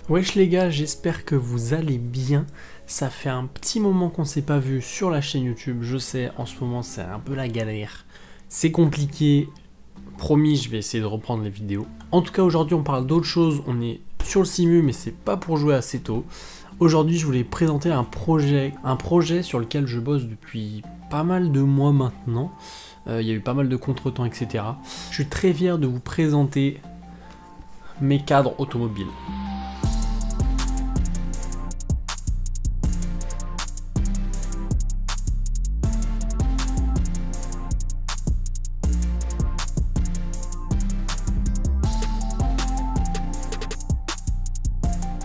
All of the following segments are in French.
Wesh les gars, j'espère que vous allez bien. Ça fait un petit moment qu'on s'est pas vu sur la chaîne YouTube. Je sais, en ce moment c'est un peu la galère. C'est compliqué. Promis, je vais essayer de reprendre les vidéos. En tout cas, aujourd'hui on parle d'autre chose. On est sur le simu, mais c'est pas pour jouer assez tôt. Aujourd'hui, je voulais présenter un projet sur lequel je bosse depuis pas mal de mois maintenant. Il y a eu pas mal de contretemps, etc. Je suis très fier de vous présenter mes cadres automobiles.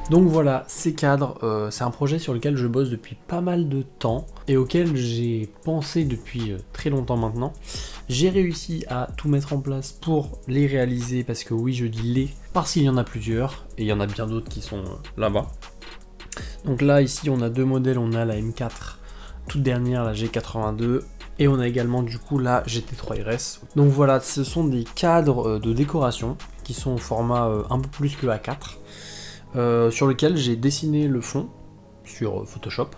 Donc voilà, ces cadres, c'est un projet sur lequel je bosse depuis pas mal de temps et auquel j'ai pensé depuis très longtemps maintenant. J'ai réussi à tout mettre en place pour les réaliser parce que oui, je dis les, parce qu'il y en a plusieurs et il y en a bien d'autres qui sont là-bas. Donc là, ici, on a deux modèles, on a la M4 toute dernière, la G82, et on a également du coup la GT3 RS. Donc voilà, ce sont des cadres de décoration qui sont au format un peu plus que A4. Sur lequel j'ai dessiné le fond sur Photoshop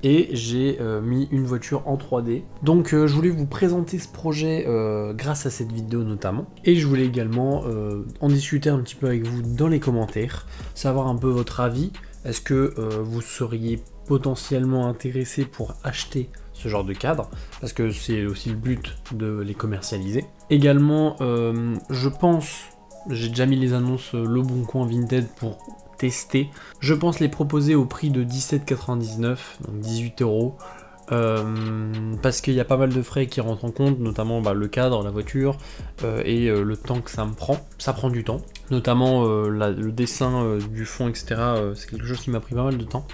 et j'ai mis une voiture en 3D. Donc je voulais vous présenter ce projet grâce à cette vidéo notamment, et je voulais également en discuter un petit peu avec vous dans les commentaires, savoir un peu votre avis. Est-ce que vous seriez potentiellement intéressé pour acheter ce genre de cadre, parce que c'est aussi le but de les commercialiser. Également je pense, j'ai déjà mis les annonces Le Bon Coin Vinted pour tester. Je pense les proposer au prix de 17,99, donc 18 €, parce qu'il y a pas mal de frais qui rentrent en compte, notamment le cadre, la voiture, et le temps que ça me prend. Ça prend du temps, notamment le dessin du fond, etc. C'est quelque chose qui m'a pris pas mal de temps.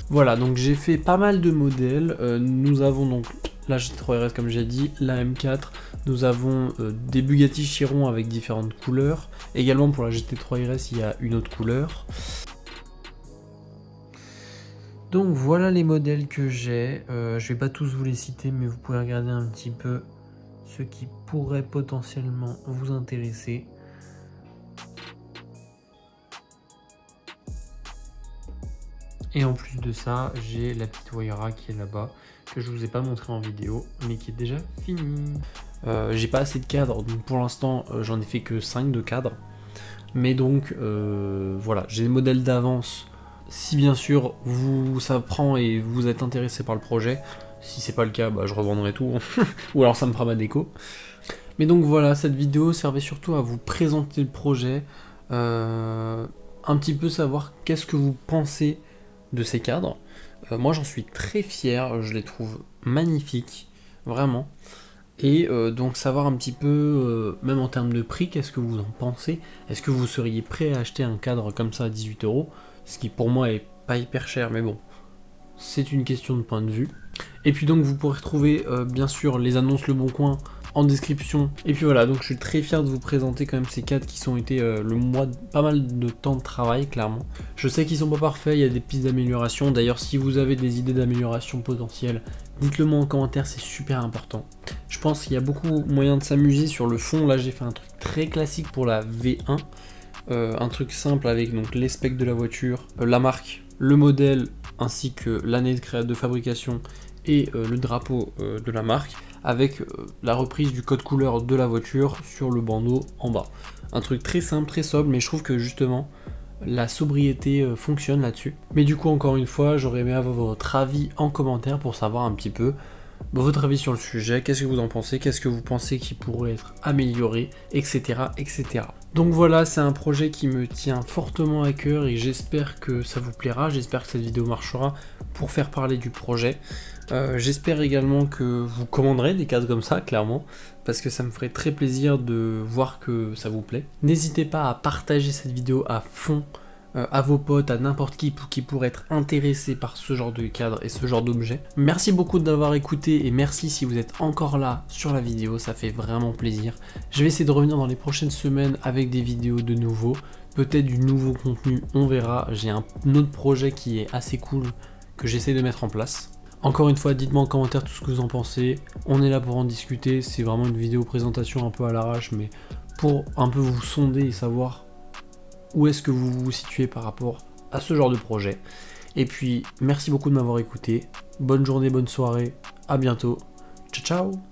Voilà, donc j'ai fait pas mal de modèles. Nous avons donc la GT3 RS comme j'ai dit, la M4, nous avons des Bugatti Chiron avec différentes couleurs. Également pour la GT3 RS, il y a une autre couleur. Donc voilà les modèles que j'ai. Je vais pas tous vous les citer, mais vous pouvez regarder un petit peu ce qui pourrait potentiellement vous intéresser. Et en plus de ça, j'ai la petite Wayra qui est là-bas, que je vous ai pas montré en vidéo, mais qui est déjà finie. J'ai pas assez de cadres, donc pour l'instant j'en ai fait que 5 de cadres. Mais donc voilà, j'ai des modèles d'avance. Si bien sûr ça prend et vous êtes intéressé par le projet, si c'est pas le cas, je revendrai tout, ou alors ça me fera ma déco. Mais donc voilà, cette vidéo servait surtout à vous présenter le projet, un petit peu savoir qu'est-ce que vous pensez de ces cadres. Moi j'en suis très fier, je les trouve magnifiques, vraiment. Et donc savoir un petit peu, même en termes de prix, qu'est-ce que vous en pensez. Est-ce que vous seriez prêt à acheter un cadre comme ça à 18 €, ce qui pour moi est pas hyper cher, mais bon, c'est une question de point de vue. Et puis donc vous pourrez retrouver bien sûr les annonces Le Bon Coin en description. Et puis voilà, donc je suis très fier de vous présenter quand même ces cadres qui sont été le mois de pas mal de temps de travail, clairement. Je sais qu'ils sont pas parfaits, il y a des pistes d'amélioration. D'ailleurs, si vous avez des idées d'amélioration potentielles, dites-le moi en commentaire, c'est super important. Je pense qu'il y a beaucoup moyen de s'amuser sur le fond. Là j'ai fait un truc très classique pour la V1, un truc simple avec donc les specs de la voiture, la marque, le modèle ainsi que l'année de fabrication et le drapeau de la marque, avec la reprise du code couleur de la voiture sur le bandeau en bas. Un truc très simple, très sobre, mais je trouve que justement la sobriété fonctionne là-dessus. Mais du coup, encore une fois, j'aurais aimé avoir votre avis en commentaire pour savoir un petit peu votre avis sur le sujet, qu'est-ce que vous en pensez, qu'est-ce que vous pensez qui pourrait être amélioré, etc. etc. Donc voilà, c'est un projet qui me tient fortement à cœur et j'espère que ça vous plaira, j'espère que cette vidéo marchera pour faire parler du projet. J'espère également que vous commanderez des cadres comme ça, clairement, parce que ça me ferait très plaisir de voir que ça vous plaît. N'hésitez pas à partager cette vidéo à fond, à vos potes, à n'importe qui pourrait être intéressé par ce genre de cadre et ce genre d'objet. Merci beaucoup d'avoir écouté et merci si vous êtes encore là sur la vidéo, ça fait vraiment plaisir. Je vais essayer de revenir dans les prochaines semaines avec des vidéos de nouveau, peut-être du nouveau contenu, on verra. J'ai un autre projet qui est assez cool que j'essaie de mettre en place. Encore une fois, dites-moi en commentaire tout ce que vous en pensez, on est là pour en discuter, c'est vraiment une vidéo présentation un peu à l'arrache, mais pour un peu vous sonder et savoir où est-ce que vous vous situez par rapport à ce genre de projet. Et puis merci beaucoup de m'avoir écouté, bonne journée, bonne soirée, à bientôt, ciao ciao.